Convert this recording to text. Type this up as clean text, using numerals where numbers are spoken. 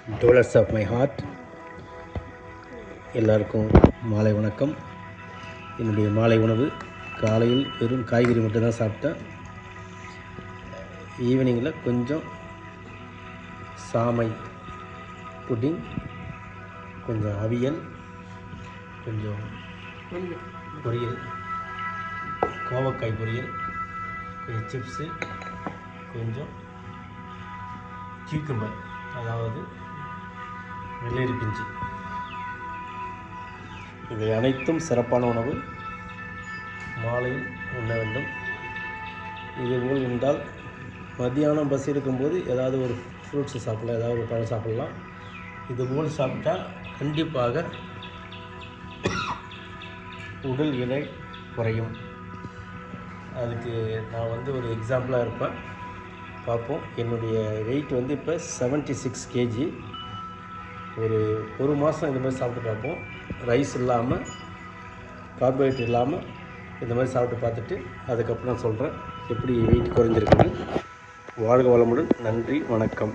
டோலர்ஸ் of my heart. எல்லாருக்கும் மாலை வணக்கம். என்னுடைய மாலை உணவு காலையில் வெறும் காய்கறி மட்டும்தான் சாப்பிட்டேன். ஈவினிங்கில் கொஞ்சம் சாமை புட்டிங், கொஞ்சம் அவியல், கொஞ்சம் பொரியல், கோவக்காய் பொரியல், கொஞ்சம் சிப்ஸு, கொஞ்சம் கியூக்கம்பர், அதாவது வெள்ளரி பிஞ்சு. இவை அனைத்தும் சிறப்பான உணவு. மாலையில் உண்ண வேண்டும். இதுபோல் உண்டால் மத்தியானம் பஸ் இருக்கும்போது ஏதாவது ஒரு ஃப்ரூட்ஸு சாப்பிடலாம், ஏதாவது ஒரு பழம் சாப்பிட்லாம். இதுபோல் சாப்பிட்டா கண்டிப்பாக உடல் எடை குறையும். அதுக்கு நான் ஒரு எக்ஸாம்பிளாக இருப்பேன். பார்ப்போம். என்னுடைய வெயிட் இப்போ 76 kg. ஒரு மாதம் இந்த மாதிரி சாப்பிட்டு பார்ப்போம். ரைஸ் இல்லாமல், கார்போஹைட்ரேட் இல்லாமல் இந்த மாதிரி சாப்பிட்டு பார்த்துட்டு அதுக்கப்புறம் சொல்கிறேன் எப்படி வெயிட் குறைஞ்சிருக்குன்னு. வாழ்க வளமுடன். நன்றி, வணக்கம்.